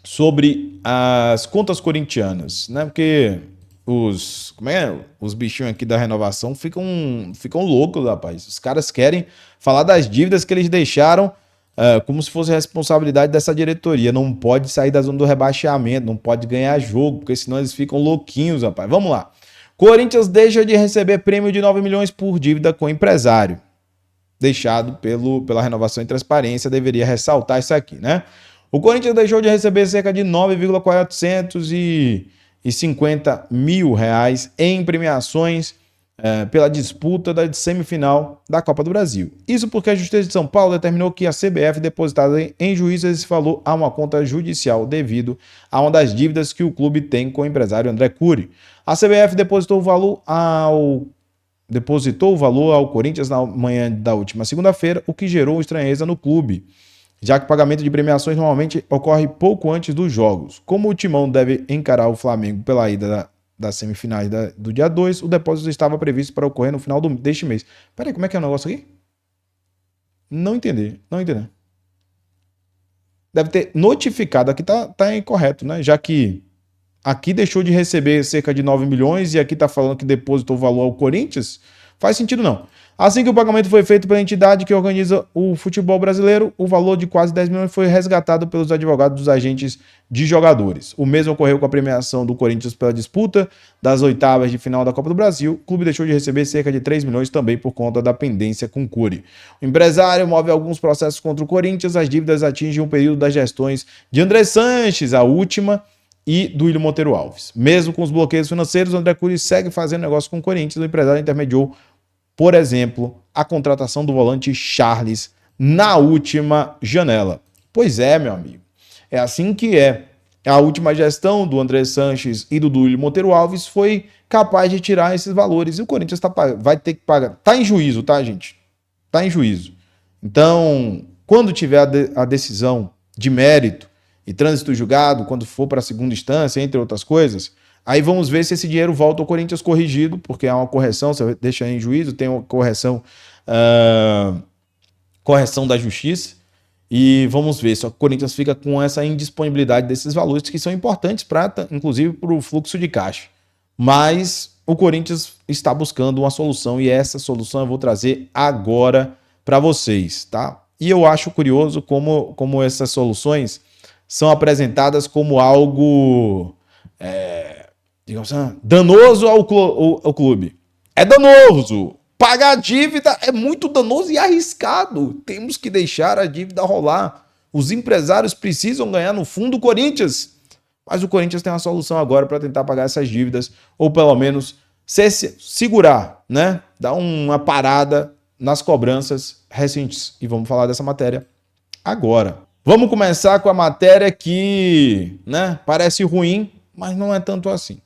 sobre as contas corintianas, né? Porque os bichinhos aqui da renovação ficam loucos, rapaz. Os caras querem falar das dívidas que eles deixaram como se fosse responsabilidade dessa diretoria. Não pode sair da zona do rebaixamento, não pode ganhar jogo, porque senão eles ficam louquinhos, rapaz. Vamos lá. Corinthians deixa de receber prêmio de 9 milhões por dívida com empresário. Deixado pela renovação e transparência, deveria ressaltar isso aqui, né? O Corinthians deixou de receber cerca de 9,450 mil reais em premiações pela disputa da semifinal da Copa do Brasil. Isso porque a Justiça de São Paulo determinou que a CBF depositada em juízo esse valor a uma conta judicial devido a uma das dívidas que o clube tem com o empresário André Cury. A CBF depositou o valor ao Corinthians na manhã da última segunda-feira, o que gerou estranheza no clube, já que o pagamento de premiações normalmente ocorre pouco antes dos jogos. Como o Timão deve encarar o Flamengo pela ida das semifinais do dia 2, o depósito estava previsto para ocorrer no final deste mês. Peraí, como é que é o negócio aqui? Não entendi. Deve ter notificado, aqui tá incorreto, né? Já que aqui deixou de receber cerca de 9 milhões e aqui tá falando que depositou o valor ao Corinthians, faz sentido não. Assim que o pagamento foi feito pela entidade que organiza o futebol brasileiro, o valor de quase 10 milhões foi resgatado pelos advogados dos agentes de jogadores. O mesmo ocorreu com a premiação do Corinthians pela disputa das oitavas de final da Copa do Brasil. O clube deixou de receber cerca de 3 milhões também por conta da pendência com o Cury. O empresário move alguns processos contra o Corinthians. As dívidas atingem um período das gestões de André Sanches, a última, e do Willian Monteiro Alves. Mesmo com os bloqueios financeiros, o André Cury segue fazendo negócio com o Corinthians. O empresário intermediou, por exemplo, a contratação do volante Charles na última janela. Pois é, meu amigo. É assim que é. A última gestão do André Sanches e do Willian Monteiro Alves foi capaz de tirar esses valores. E o Corinthians vai ter que pagar. Tá em juízo, tá, gente? Tá em juízo. Então, quando tiver a decisão de mérito e trânsito julgado, quando for para a segunda instância, entre outras coisas, aí vamos ver se esse dinheiro volta ao Corinthians corrigido, porque há uma correção, você deixa em juízo, tem uma correção da justiça, e vamos ver se o Corinthians fica com essa indisponibilidade desses valores que são importantes, inclusive para o fluxo de caixa. Mas o Corinthians está buscando uma solução e essa solução eu vou trazer agora para vocês, tá? E eu acho curioso como essas soluções são apresentadas como algo digamos assim, danoso ao clube. É danoso. Pagar a dívida é muito danoso e arriscado. Temos que deixar a dívida rolar. Os empresários precisam ganhar no fundo do Corinthians. Mas o Corinthians tem uma solução agora para tentar pagar essas dívidas, ou pelo menos segurar, né? Dar uma parada nas cobranças recentes. E vamos falar dessa matéria agora. Vamos começar com a matéria que, né, parece ruim, mas não é tanto assim.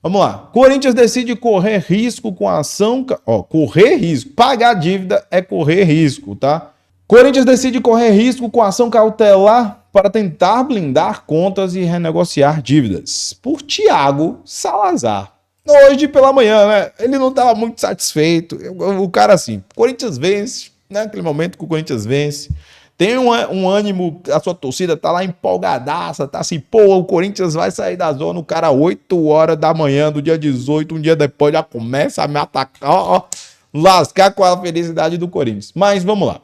Vamos lá. Corinthians decide correr risco com a ação... correr risco. Pagar a dívida é correr risco, tá? Corinthians decide correr risco com a ação cautelar para tentar blindar contas e renegociar dívidas. Por Thiago Salazar. Hoje pela manhã, né? Ele não estava muito satisfeito. O cara assim, Corinthians vence, né? Aquele momento que o Corinthians vence. Tem um ânimo, a sua torcida tá lá empolgadaça, tá assim, pô, o Corinthians vai sair da zona, o cara 8 horas da manhã do dia 18, um dia depois já começa a me atacar, lascar com a felicidade do Corinthians. Mas vamos lá.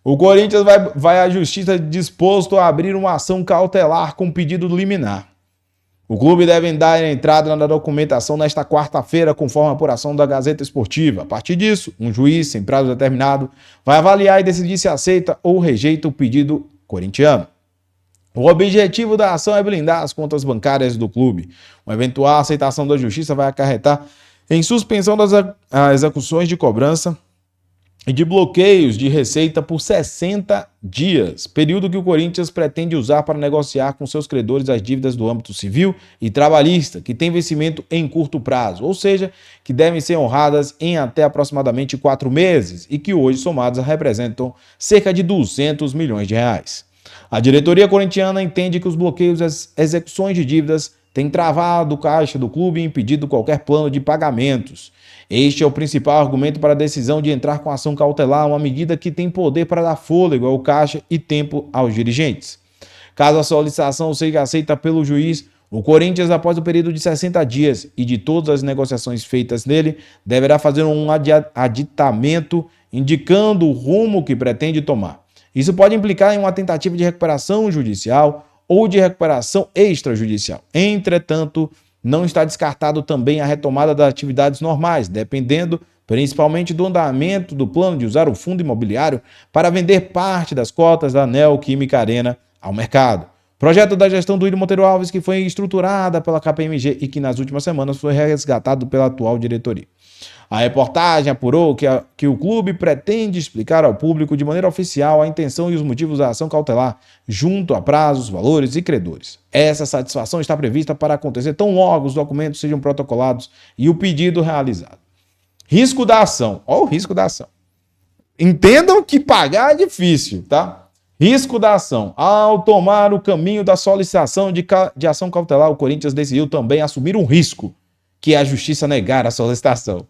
O Corinthians vai à justiça disposto a abrir uma ação cautelar com pedido liminar. O clube deve dar entrada na documentação nesta quarta-feira, conforme a apuração da Gazeta Esportiva. A partir disso, um juiz, sem prazo determinado, vai avaliar e decidir se aceita ou rejeita o pedido corintiano. O objetivo da ação é blindar as contas bancárias do clube. Uma eventual aceitação da justiça vai acarretar em suspensão das execuções de cobrança e de bloqueios de receita por 60 dias, período que o Corinthians pretende usar para negociar com seus credores as dívidas do âmbito civil e trabalhista, que tem vencimento em curto prazo, ou seja, que devem ser honradas em até aproximadamente 4 meses e que hoje somadas representam cerca de 200 milhões de reais. A diretoria corintiana entende que os bloqueios às execuções de dívidas têm travado o caixa do clube e impedido qualquer plano de pagamentos. Este é o principal argumento para a decisão de entrar com ação cautelar, uma medida que tem poder para dar fôlego ao caixa e tempo aos dirigentes. Caso a solicitação seja aceita pelo juiz, o Corinthians, após o período de 60 dias e de todas as negociações feitas nele, deverá fazer um aditamento indicando o rumo que pretende tomar. Isso pode implicar em uma tentativa de recuperação judicial ou de recuperação extrajudicial. Entretanto, não está descartado também a retomada das atividades normais, dependendo principalmente do andamento do plano de usar o fundo imobiliário para vender parte das cotas da Neoquímica Arena ao mercado. Projeto da gestão do Willian Monteiro Alves, que foi estruturada pela KPMG e que nas últimas semanas foi resgatado pela atual diretoria. A reportagem apurou que o clube pretende explicar ao público de maneira oficial a intenção e os motivos da ação cautelar, junto a prazos, valores e credores. Essa satisfação está prevista para acontecer tão logo os documentos sejam protocolados e o pedido realizado. Risco da ação. Olha o risco da ação. Entendam que pagar é difícil, tá? Risco da ação. Ao tomar o caminho da solicitação de ação cautelar, o Corinthians decidiu também assumir um risco, que é a justiça negar a solicitação.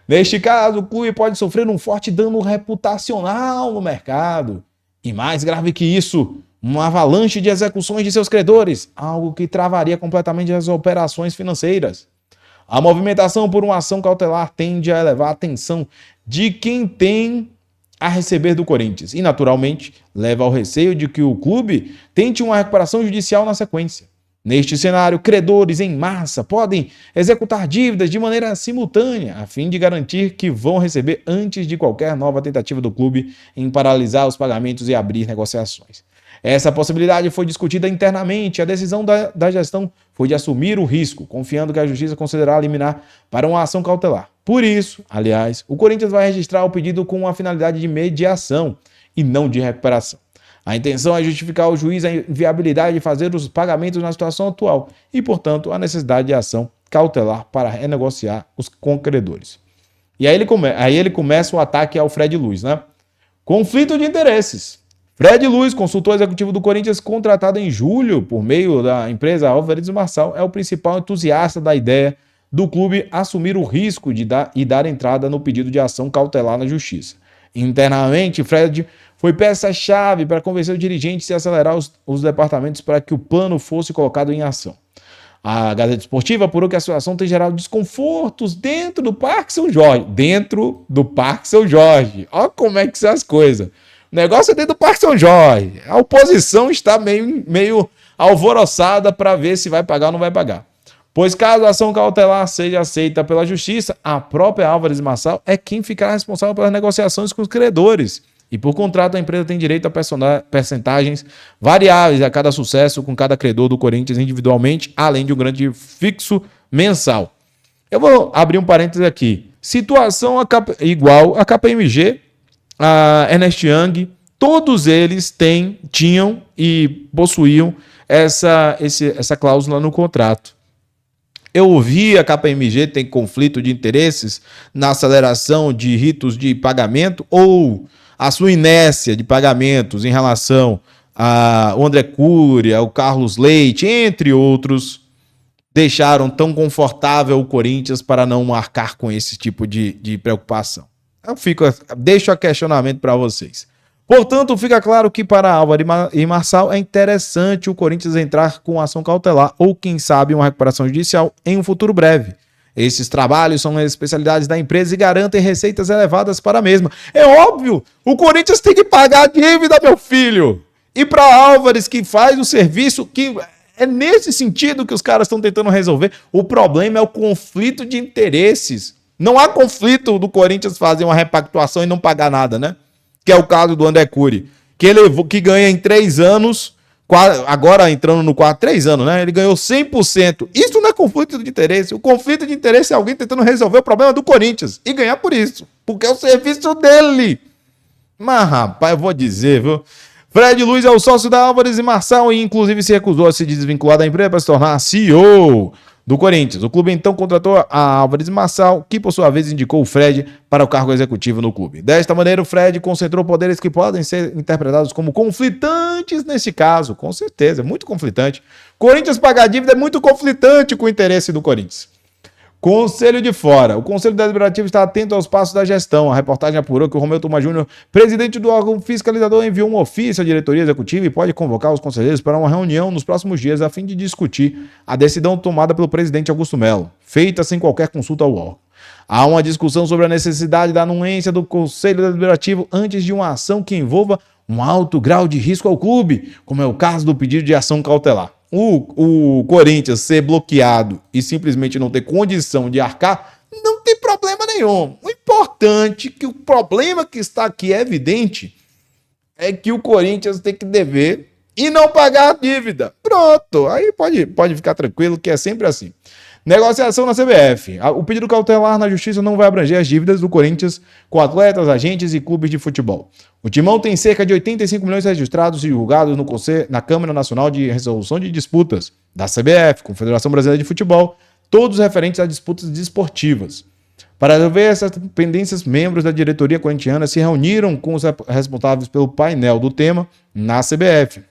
Neste caso, o clube pode sofrer um forte dano reputacional no mercado. E mais grave que isso, uma avalanche de execuções de seus credores, algo que travaria completamente as operações financeiras. A movimentação por uma ação cautelar tende a elevar a atenção de quem tem a receber do Corinthians e, naturalmente, leva ao receio de que o clube tente uma recuperação judicial na sequência. Neste cenário, credores em massa podem executar dívidas de maneira simultânea, a fim de garantir que vão receber antes de qualquer nova tentativa do clube em paralisar os pagamentos e abrir negociações. Essa possibilidade foi discutida internamente. A decisão da gestão foi de assumir o risco, confiando que a Justiça considerará liminar para uma ação cautelar. Por isso, aliás, o Corinthians vai registrar o pedido com a finalidade de mediação e não de recuperação. A intenção é justificar ao juiz a inviabilidade de fazer os pagamentos na situação atual e, portanto, a necessidade de ação cautelar para renegociar com credores. E aí ele começa o ataque ao Fred Luiz, né? Conflito de interesses. Fred Luiz, consultor executivo do Corinthians, contratado em julho por meio da empresa Álvares e Marçal, é o principal entusiasta da ideia do clube assumir o risco de dar entrada no pedido de ação cautelar na justiça. Internamente, Fred foi peça-chave para convencer os dirigentes e acelerar os departamentos para que o plano fosse colocado em ação. A Gazeta Esportiva apurou que a situação tem gerado desconfortos dentro do Parque São Jorge. Dentro do Parque São Jorge. Olha como é que são as coisas. O negócio é dentro do Parque São Jorge. A oposição está meio alvoroçada para ver se vai pagar ou não vai pagar. Pois caso a ação cautelar seja aceita pela justiça, a própria Álvares e Marçal é quem ficará responsável pelas negociações com os credores. E por contrato a empresa tem direito a percentagens variáveis a cada sucesso com cada credor do Corinthians individualmente, além de um grande fixo mensal. Eu vou abrir um parênteses aqui. Situação igual a KPMG, a Ernst Young, todos eles tinham e possuíam essa cláusula no contrato. Eu ouvi a KPMG tem conflito de interesses na aceleração de ritos de pagamento ou a sua inércia de pagamentos em relação ao André Cury, ao Carlos Leite, entre outros, deixaram tão confortável o Corinthians para não marcar com esse tipo de preocupação. Deixo a questionamento para vocês. Portanto, fica claro que para Álvares e Marçal é interessante o Corinthians entrar com ação cautelar ou, quem sabe, uma recuperação judicial em um futuro breve. Esses trabalhos são as especialidades da empresa e garantem receitas elevadas para a mesma. É óbvio, o Corinthians tem que pagar a dívida, meu filho. E para Álvares, que faz o serviço, que é nesse sentido que os caras estão tentando resolver. O problema é o conflito de interesses. Não há conflito do Corinthians fazer uma repactuação e não pagar nada, né? Que é o caso do André Cury, que ganha em 3 anos, agora entrando no quarto, 3 anos, né? Ele ganhou 100%. Isso não é conflito de interesse. O conflito de interesse é alguém tentando resolver o problema do Corinthians e ganhar por isso, porque é o serviço dele. Mas, rapaz, eu vou dizer, viu? Fred Luiz é o sócio da Álvares e Marçal e, inclusive, se recusou a se desvincular da empresa para se tornar CEO do Corinthians. O clube então contratou a Álvares e Marçal, que por sua vez indicou o Fred para o cargo executivo no clube. Desta maneira, o Fred concentrou poderes que podem ser interpretados como conflitantes nesse caso. Com certeza, é muito conflitante. Corinthians pagar dívida é muito conflitante com o interesse do Corinthians. Conselho de fora. O Conselho Deliberativo está atento aos passos da gestão. A reportagem apurou que o Romeu Tuma Júnior, presidente do órgão fiscalizador, enviou um ofício à diretoria executiva e pode convocar os conselheiros para uma reunião nos próximos dias a fim de discutir a decisão tomada pelo presidente Augusto Melo, feita sem qualquer consulta ao órgão. Há uma discussão sobre a necessidade da anuência do Conselho Deliberativo antes de uma ação que envolva um alto grau de risco ao clube, como é o caso do pedido de ação cautelar. O Corinthians ser bloqueado e simplesmente não ter condição de arcar, não tem problema nenhum. O importante é que o problema que está aqui é evidente é que o Corinthians tem que dever e não pagar a dívida. Pronto, aí pode ficar tranquilo que é sempre assim. Negociação na CBF. O pedido cautelar na justiça não vai abranger as dívidas do Corinthians com atletas, agentes e clubes de futebol. O Timão tem cerca de 85 milhões registrados e julgados na Câmara Nacional de Resolução de Disputas da CBF, Confederação Brasileira de Futebol, todos referentes a disputas desportivas. Para resolver essas pendências, membros da diretoria corintiana se reuniram com os responsáveis pelo painel do tema na CBF.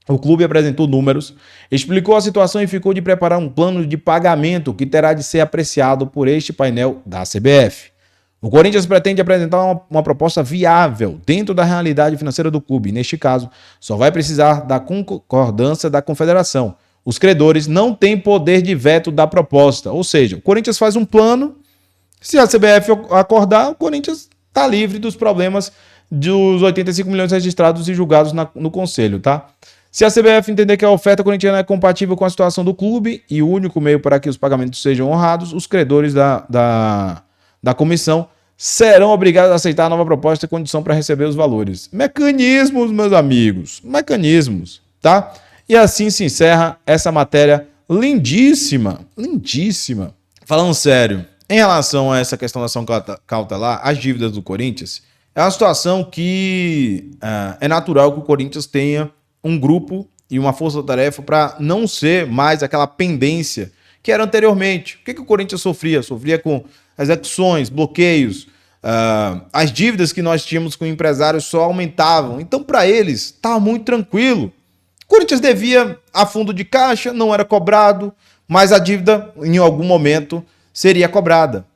O clube apresentou números, explicou a situação e ficou de preparar um plano de pagamento que terá de ser apreciado por este painel da CBF. O Corinthians pretende apresentar uma proposta viável dentro da realidade financeira do clube. Neste caso, só vai precisar da concordância da confederação. Os credores não têm poder de veto da proposta. Ou seja, o Corinthians faz um plano, se a CBF acordar, o Corinthians está livre dos problemas dos 85 milhões registrados e julgados no conselho, tá? Se a CBF entender que a oferta corintiana é compatível com a situação do clube e o único meio para que os pagamentos sejam honrados, os credores da comissão serão obrigados a aceitar a nova proposta e condição para receber os valores. Mecanismos, meus amigos, mecanismos, tá? E assim se encerra essa matéria lindíssima, lindíssima. Falando sério, em relação a essa questão da ação cautelar, as dívidas do Corinthians, é uma situação que é natural que o Corinthians tenha um grupo e uma força-tarefa para não ser mais aquela pendência que era anteriormente. O que o Corinthians sofria? Sofria com execuções, bloqueios, as dívidas que nós tínhamos com empresários só aumentavam. Então, para eles, estava muito tranquilo. O Corinthians devia a fundo de caixa, não era cobrado, mas a dívida, em algum momento, seria cobrada.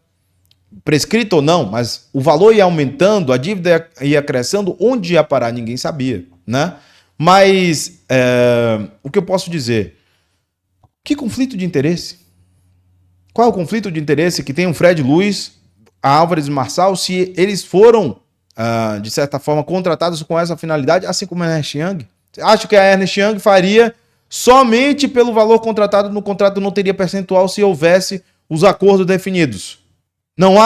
Prescrito ou não, mas o valor ia aumentando, a dívida ia crescendo, onde ia parar ninguém sabia, né? Mas o que eu posso dizer? Que conflito de interesse? Qual é o conflito de interesse que tem o Fred Luiz, a Álvares e Marçal, se eles foram, de certa forma, contratados com essa finalidade, assim como a Ernest Young? Acho que a Ernest Young faria somente pelo valor contratado no contrato, não teria percentual se houvesse os acordos definidos. Não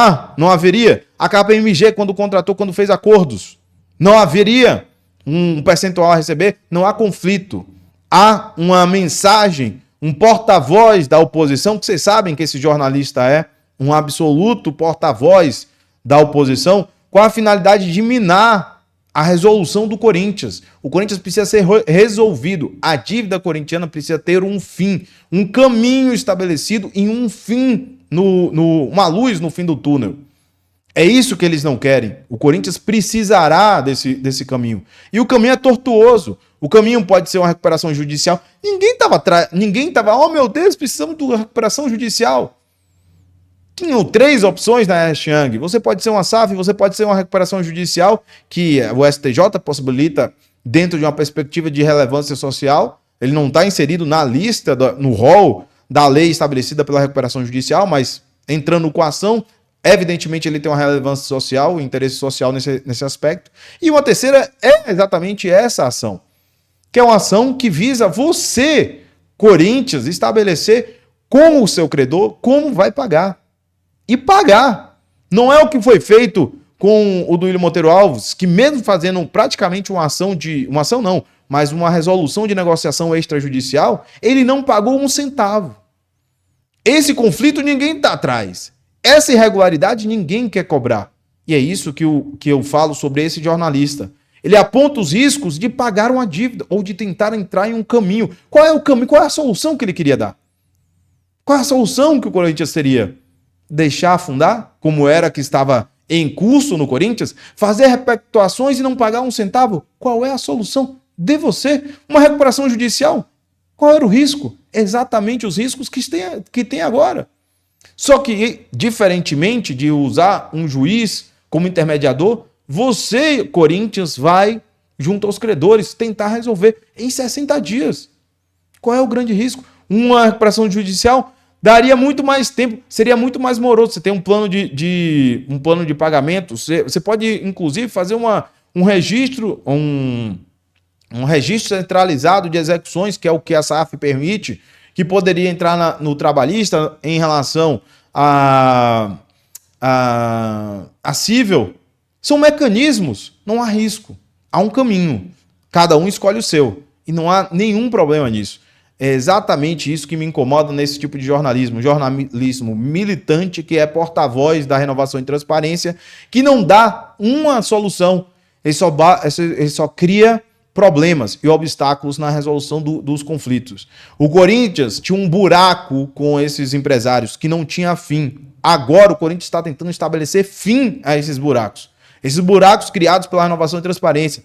haveria. A KPMG, quando fez acordos, não haveria um percentual a receber, não há conflito. Há uma mensagem, um porta-voz da oposição, que vocês sabem que esse jornalista é um absoluto porta-voz da oposição, com a finalidade de minar a resolução do Corinthians. O Corinthians precisa ser resolvido. A dívida corintiana precisa ter um fim, um caminho estabelecido e um fim, uma luz no fim do túnel. É isso que eles não querem. O Corinthians precisará desse caminho. E o caminho é tortuoso. O caminho pode ser uma recuperação judicial. Ninguém estava, oh meu Deus, precisamos de uma recuperação judicial. Tinham 3 opções na Ernest Young. Você pode ser uma SAF, você pode ser uma recuperação judicial, que o STJ possibilita dentro de uma perspectiva de relevância social. Ele não está inserido na lista, no rol da lei estabelecida pela recuperação judicial, mas entrando com a ação, evidentemente ele tem uma relevância social, um interesse social nesse aspecto. E uma terceira é exatamente essa ação, que é uma ação que visa você, Corinthians, estabelecer com o seu credor como vai pagar. E pagar. Não é o que foi feito com o Duílio Monteiro Alves, que mesmo fazendo praticamente uma resolução de negociação extrajudicial, ele não pagou um centavo. Esse conflito ninguém está atrás. Essa irregularidade ninguém quer cobrar. E é isso que eu falo sobre esse jornalista. Ele aponta os riscos de pagar uma dívida ou de tentar entrar em um caminho. Qual é o caminho? Qual é a solução que ele queria dar? Qual é a solução que o Corinthians teria? Deixar afundar, como era que estava em curso no Corinthians? Fazer repactuações e não pagar um centavo? Qual é a solução? De você. Uma recuperação judicial? Qual era o risco? Exatamente os riscos que tem agora. Só que, diferentemente de usar um juiz como intermediador, você, Corinthians, vai, junto aos credores, tentar resolver em 60 dias. Qual é o grande risco? Uma recuperação judicial daria muito mais tempo, seria muito mais moroso. Você tem um plano um plano de pagamento, você pode, inclusive, fazer um registro, um registro centralizado de execuções, que é o que a SAF permite, que poderia entrar no trabalhista em relação a cível. São mecanismos, não há risco, há um caminho, cada um escolhe o seu, e não há nenhum problema nisso. É exatamente isso que me incomoda nesse tipo de jornalismo, jornalismo militante, que é porta-voz da renovação e transparência, que não dá uma solução, ele só cria problemas e obstáculos na resolução dos conflitos. O Corinthians tinha um buraco com esses empresários que não tinha fim. Agora o Corinthians está tentando estabelecer fim a esses buracos. Esses buracos criados pela renovação e transparência.